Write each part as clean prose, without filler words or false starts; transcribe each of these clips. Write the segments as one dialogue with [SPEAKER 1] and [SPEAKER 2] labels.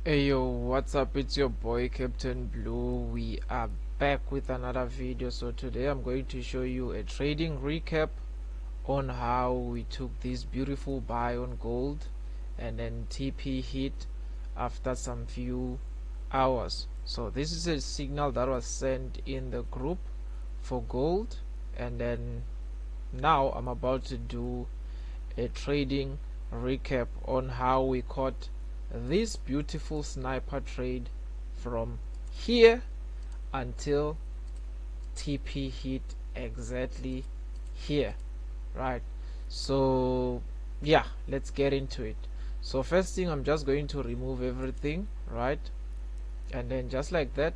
[SPEAKER 1] Hey yo, what's up? It's your boy Captain Blue. We are back with another video. So today I'm going to show you a trading recap on how we took this beautiful buy on gold and then TP hit after some few hours. So this is a signal that was sent in the group for gold, and then now I'm about to do a trading recap on how we caught this beautiful sniper trade from here until TP hit exactly here, right? So yeah, let's get into it. So first thing, I'm just going to remove everything, right? And then just like that.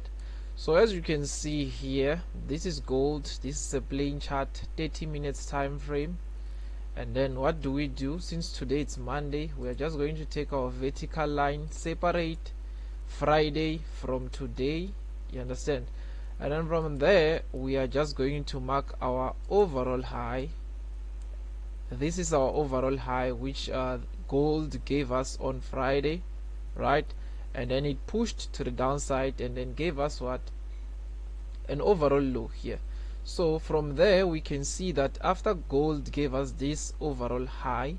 [SPEAKER 1] So as you can see here, this is gold, this is a plain chart, 30 minutes time frame. And then what do we do? Since today it's Monday, we are just going to take our vertical line, separate Friday from today, you understand? And then from there we are just going to mark our overall high. This is our overall high, which gold gave us on Friday, right? And then it pushed to the downside and then gave us what? An overall low here. So from there we can see that after gold gave us this overall high,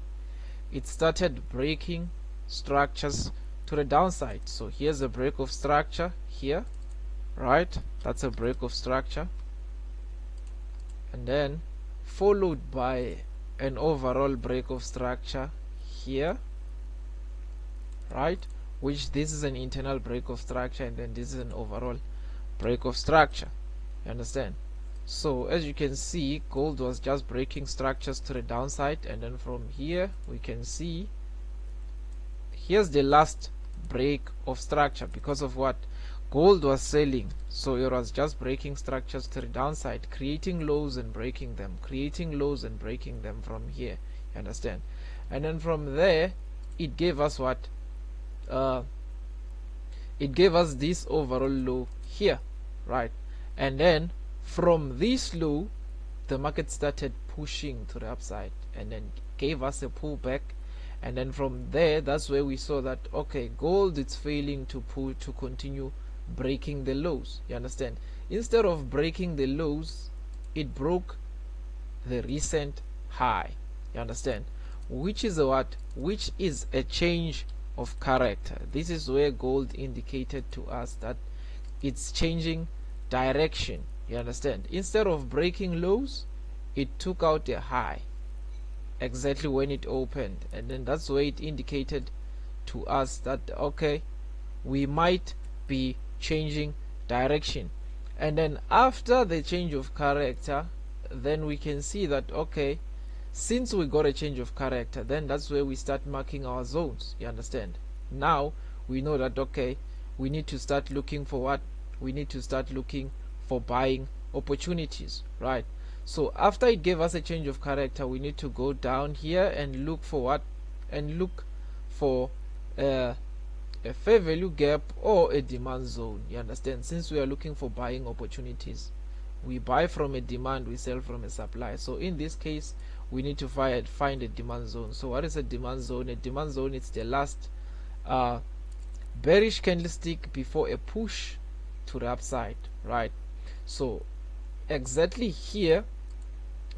[SPEAKER 1] it started breaking structures to the downside. So here's a break of structure here, right? That's a break of structure, and then followed by an overall break of structure here, right? Which this is an internal break of structure, and then this is an overall break of structure, you understand? So as you can see, gold was just breaking structures to the downside, and then from here we can see here's the last break of structure. Because of what? Gold was selling, so it was just breaking structures to the downside, creating lows and breaking them, creating lows and breaking them from here, you understand? And then from there it gave us what? It gave us this overall low here, right? And then from this low the market started pushing to the upside and then gave us a pullback, and then from there that's where we saw that okay, gold is failing to continue breaking the lows, you understand? Instead of breaking the lows, it broke the recent high, you understand? Which is a what? Which is a change of character. This is where gold indicated to us that it's changing direction, you understand? Instead of breaking lows, it took out a high exactly when it opened, and then that's where it indicated to us that okay, we might be changing direction. And then after the change of character, then we can see that okay, since we got a change of character, then that's where we start marking our zones, you understand? Now we know that okay, we need to start looking for what? We need to start looking for buying opportunities, right? So after it gave us a change of character, we need to go down here and look for what? And look for a fair value gap or a demand zone, you understand? Since we are looking for buying opportunities, we buy from a demand, we sell from a supply. So in this case we need to find a demand zone. So what is a demand zone? A demand zone is the last bearish candlestick before a push to the upside, right? So exactly here,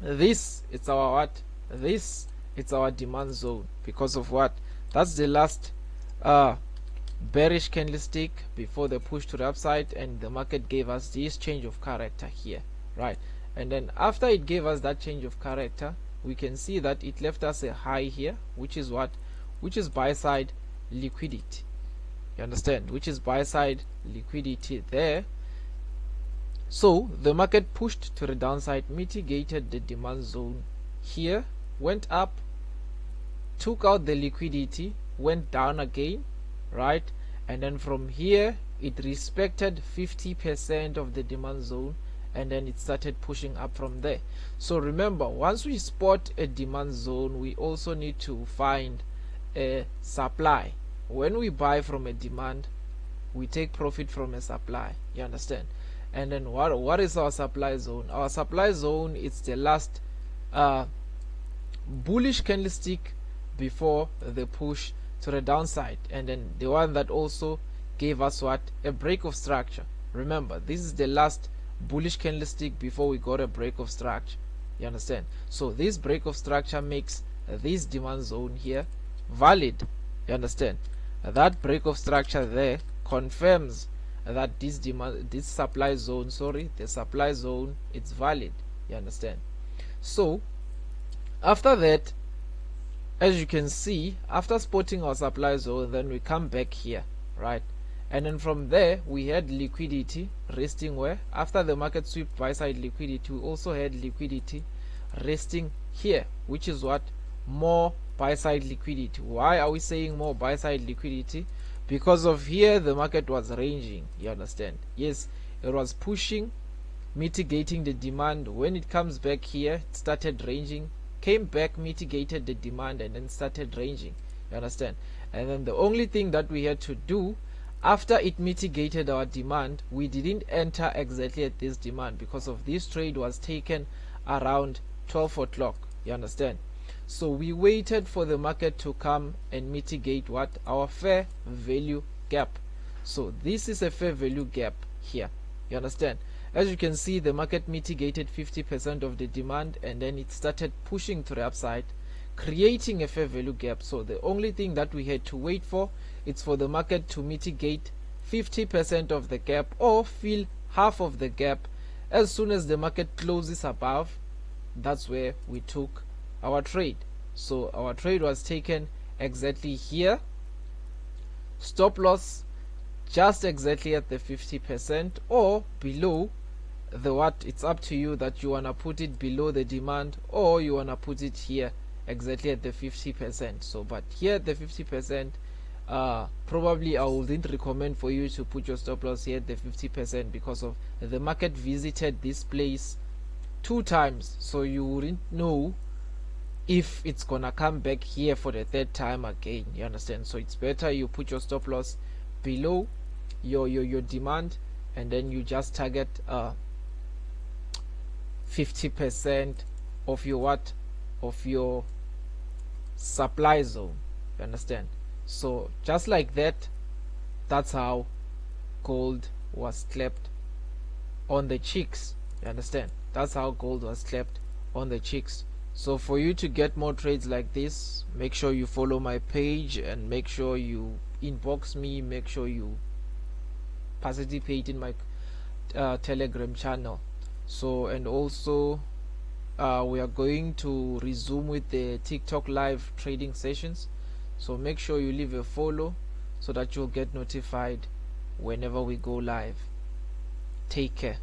[SPEAKER 1] this it's our what? This it's our demand zone. Because of what? That's the last bearish candlestick before the push to the upside, and the market gave us this change of character here, right? And then after it gave us that change of character, we can see that it left us a high here, which is what? Which is buy side liquidity, you understand? Which is buy side liquidity there. So the market pushed to the downside, mitigated the demand zone here, went up, took out the liquidity, went down again, right? And then from here it respected 50% of the demand zone, and then it started pushing up from there. So remember, once we spot a demand zone, we also need to find a supply. When we buy from a demand, we take profit from a supply, you understand? And then what is our supply zone? Our supply zone is the last bullish candlestick before the push to the downside, and then the one that also gave us what? A break of structure. Remember, this is the last bullish candlestick before we got a break of structure. You understand? So this break of structure makes this demand zone here valid. You understand? That break of structure there confirms that this supply zone, the supply zone, it's valid. You understand? So after that, as you can see, after spotting our supply zone, then we come back here, right? And then from there we had liquidity resting where? After the market sweep buy side liquidity, we also had liquidity resting here, which is what? More buy side liquidity. Why are we saying more buy side liquidity? Because of here the market was ranging. You understand? Yes, it was pushing, mitigating the demand. When it comes back here, it started ranging, came back, mitigated the demand, and then started ranging. You understand? And then the only thing that we had to do after it mitigated our demand, we didn't enter exactly at this demand because of this trade was taken around 12 o'clock. You understand? So we waited for the market to come and mitigate what? Our fair value gap. So this is a fair value gap here. You understand? As you can see, the market mitigated 50% of the demand, and then it started pushing to the upside, creating a fair value gap. So the only thing that we had to wait for is for the market to mitigate 50% of the gap or fill half of the gap. As soon as the market closes above, that's where we took our trade. So our trade was taken exactly here, stop loss just exactly at the 50% or below the what? It's up to you that you wanna put it below the demand or you wanna put it here exactly at the 50%. So but here at the 50%, probably I wouldn't recommend for you to put your stop loss here at the 50% because of the market visited this place 2 times, so you wouldn't know if it's gonna come back here for the 3rd time again. You understand? So it's better you put your stop loss below your demand, and then you just target 50% of your what? Of your supply zone. You understand? So just like that, that's how gold was clapped on the cheeks. You understand? That's how gold was clapped on the cheeks. So for you to get more trades like this, make sure you follow my page and make sure you inbox me, make sure you participate in my Telegram channel. So, and also we are going to resume with the TikTok live trading sessions, so make sure you leave a follow so that you'll get notified whenever we go live. Take care.